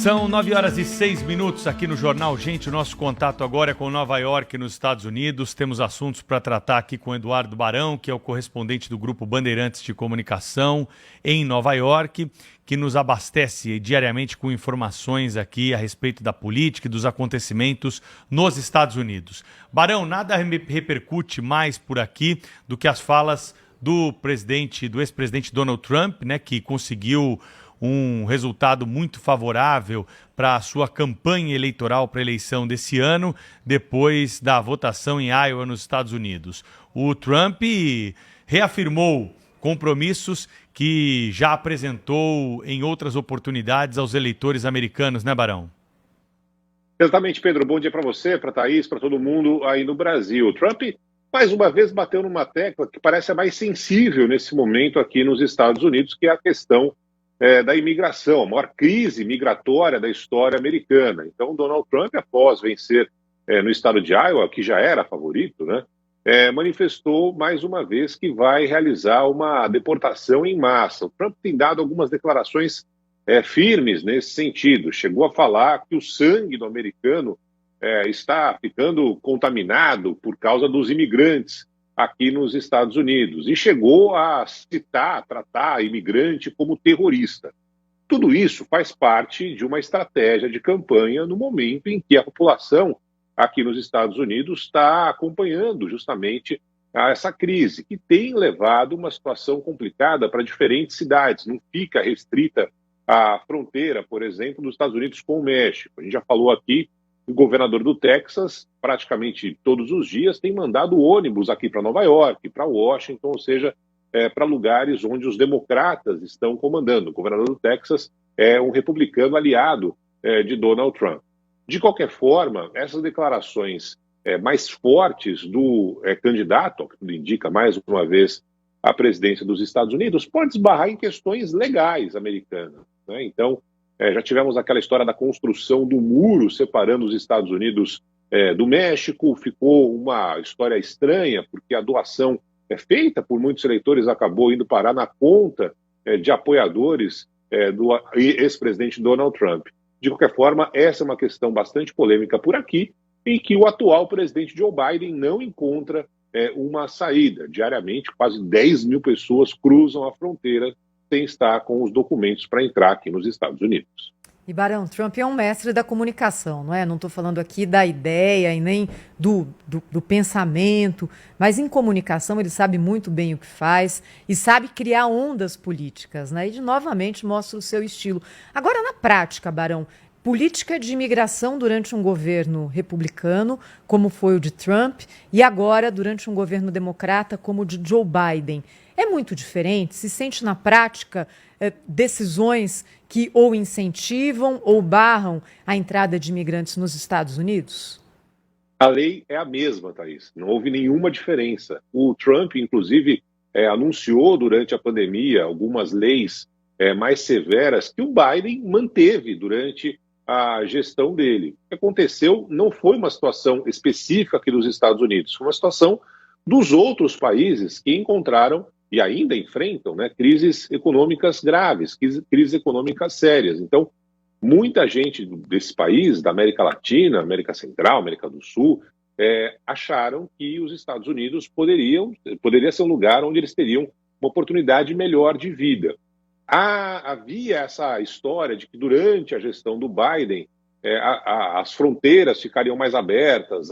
São 9h06 aqui no Jornal Gente. O nosso contato agora é com Nova York, nos Estados Unidos. Temos assuntos para tratar aqui com Eduardo Barão, que é o correspondente do Grupo Bandeirantes de Comunicação em Nova York, que nos abastece diariamente com informações aqui a respeito da política e dos acontecimentos nos Estados Unidos. Barão, nada repercute mais por aqui do que as falas do ex-presidente Donald Trump, né, que conseguiu um resultado muito favorável para a sua campanha eleitoral para a eleição desse ano, depois da votação em Iowa, nos Estados Unidos. O Trump reafirmou compromissos que já apresentou em outras oportunidades aos eleitores americanos, né, Barão? Exatamente, Pedro. Bom dia para você, para a Thaís, para todo mundo aí no Brasil. O Trump, mais uma vez, bateu numa tecla que parece a mais sensível nesse momento aqui nos Estados Unidos, que é a questão da imigração, a maior crise migratória da história americana. Então, Donald Trump, após vencer no estado de Iowa, que já era favorito, né, manifestou mais uma vez que vai realizar uma deportação em massa. O Trump tem dado algumas declarações firmes nesse sentido. Chegou a falar que o sangue do americano está ficando contaminado por causa dos imigrantes aqui nos Estados Unidos, e chegou a tratar imigrante como terrorista. Tudo isso faz parte de uma estratégia de campanha no momento em que a população aqui nos Estados Unidos está acompanhando justamente essa crise, que tem levado uma situação complicada para diferentes cidades, não fica restrita à fronteira, por exemplo, dos Estados Unidos com o México. A gente já falou aqui, o governador do Texas, praticamente todos os dias, tem mandado ônibus aqui para Nova York, para Washington, ou seja, para lugares onde os democratas estão comandando. O governador do Texas é um republicano aliado de Donald Trump. De qualquer forma, essas declarações mais fortes do candidato, que tudo indica mais uma vez à presidência dos Estados Unidos, pode esbarrar em questões legais americanas, né? Então, já tivemos aquela história da construção do muro separando os Estados Unidos do México. Ficou uma história estranha, porque a doação feita por muitos eleitores acabou indo parar na conta de apoiadores do ex-presidente Donald Trump. De qualquer forma, essa é uma questão bastante polêmica por aqui, em que o atual presidente Joe Biden não encontra uma saída. Diariamente, quase 10 mil pessoas cruzam a fronteira sem estar com os documentos para entrar aqui nos Estados Unidos. E, Barão, Trump é um mestre da comunicação, não é? Não estou falando aqui da ideia e nem do pensamento, mas em comunicação ele sabe muito bem o que faz e sabe criar ondas políticas, né? E, novamente, mostra o seu estilo. Agora, na prática, Barão, política de imigração durante um governo republicano, como foi o de Trump, e agora durante um governo democrata, como o de Joe Biden. É muito diferente? Se sente na prática decisões que ou incentivam ou barram a entrada de imigrantes nos Estados Unidos? A lei é a mesma, Thaís. Não houve nenhuma diferença. O Trump, inclusive, anunciou durante a pandemia algumas leis mais severas que o Biden manteve durante a gestão dele. O que aconteceu não foi uma situação específica aqui dos Estados Unidos, foi uma situação dos outros países que encontraram e ainda enfrentam, né, crises econômicas graves, crises econômicas sérias. Então, muita gente desse país, da América Latina, América Central, América do Sul, acharam que os Estados Unidos poderia ser um lugar onde eles teriam uma oportunidade melhor de vida. Havia essa história de que durante a gestão do Biden as fronteiras ficariam mais abertas,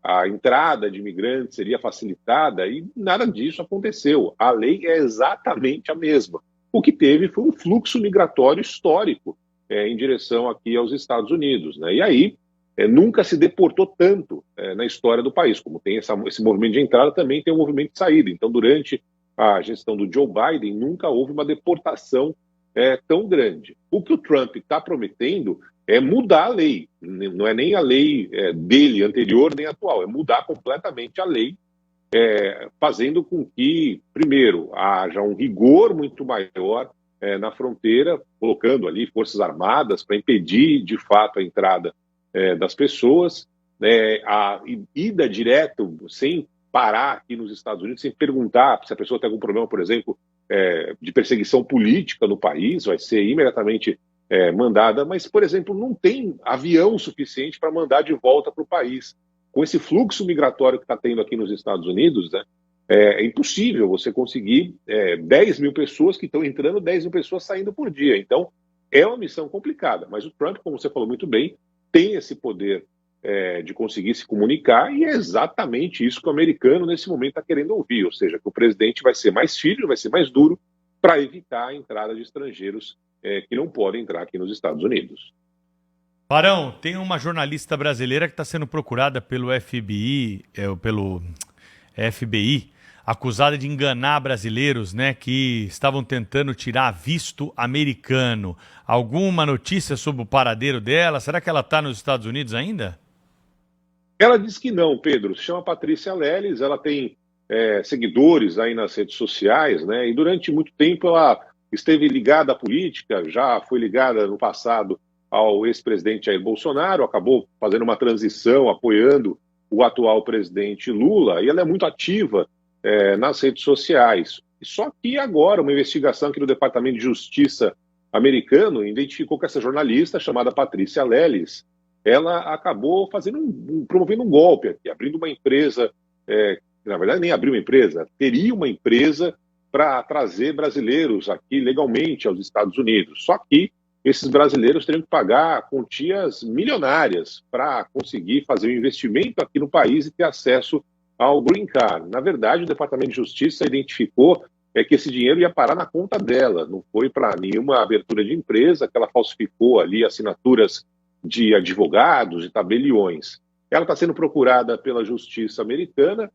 a entrada de imigrantes seria facilitada, e nada disso aconteceu. A lei é exatamente a mesma. O que teve foi um fluxo migratório histórico em direção aqui aos Estados Unidos, né? E aí nunca se deportou tanto na história do país. Como tem esse movimento de entrada, também tem um movimento de saída. Então, durante a gestão do Joe Biden, nunca houve uma deportação tão grande. O que o Trump está prometendo é mudar a lei. Não é nem a lei dele anterior nem atual, é mudar completamente a lei, fazendo com que, primeiro, haja um rigor muito maior na fronteira, colocando ali forças armadas para impedir, de fato, a entrada das pessoas, a ida direto, sem parar aqui nos Estados Unidos, sem perguntar se a pessoa tem algum problema, por exemplo, de perseguição política no país, vai ser imediatamente mandada, mas, por exemplo, não tem avião suficiente para mandar de volta para o país. Com esse fluxo migratório que está tendo aqui nos Estados Unidos, né, é impossível você conseguir 10 mil pessoas que estão entrando, 10 mil pessoas saindo por dia. Então, é uma missão complicada. Mas o Trump, como você falou muito bem, tem esse poder de conseguir se comunicar, e é exatamente isso que o americano, nesse momento, está querendo ouvir. Ou seja, que o presidente vai ser mais firme, vai ser mais duro para evitar a entrada de estrangeiros que não podem entrar aqui nos Estados Unidos. Barão, tem uma jornalista brasileira que está sendo procurada pelo FBI, acusada de enganar brasileiros, né, que estavam tentando tirar visto americano. Alguma notícia sobre o paradeiro dela? Será que ela está nos Estados Unidos ainda? Ela diz que não, Pedro. Se chama Patrícia Leles, ela tem seguidores aí nas redes sociais, né, e durante muito tempo ela esteve ligada à política, já foi ligada no passado ao ex-presidente Jair Bolsonaro, acabou fazendo uma transição, apoiando o atual presidente Lula, e ela é muito ativa nas redes sociais. Só que agora uma investigação aqui do Departamento de Justiça americano identificou que essa jornalista, chamada Patrícia Leles, ela acabou promovendo um golpe aqui, abrindo uma empresa, na verdade nem abriu uma empresa, teria uma empresa para trazer brasileiros aqui legalmente aos Estados Unidos. Só que esses brasileiros teriam que pagar quantias milionárias para conseguir fazer um investimento aqui no país e ter acesso ao Green Card. Na verdade, o Departamento de Justiça identificou que esse dinheiro ia parar na conta dela, não foi para nenhuma abertura de empresa, que ela falsificou ali assinaturas de advogados e tabeliões. Ela está sendo procurada pela Justiça americana.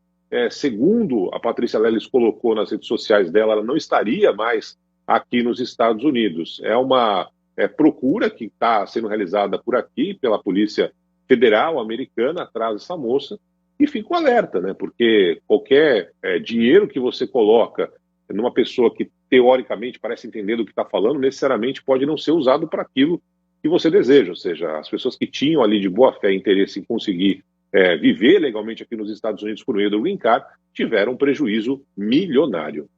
Segundo a Patrícia Leles colocou nas redes sociais dela, ela não estaria mais aqui nos Estados Unidos. É uma procura que está sendo realizada por aqui, pela Polícia Federal americana, atrás dessa moça, e fica um alerta, né? Porque qualquer dinheiro que você coloca numa pessoa que teoricamente parece entender do que está falando, necessariamente pode não ser usado para aquilo que você deseja. Ou seja, as pessoas que tinham ali de boa fé interesse em conseguir viver legalmente aqui nos Estados Unidos por meio do Green Card tiveram um prejuízo milionário.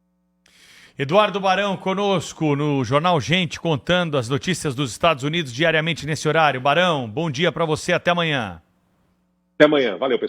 Eduardo Barão conosco no Jornal Gente, contando as notícias dos Estados Unidos diariamente nesse horário. Barão, bom dia para você, até amanhã. Até amanhã, valeu, pessoal.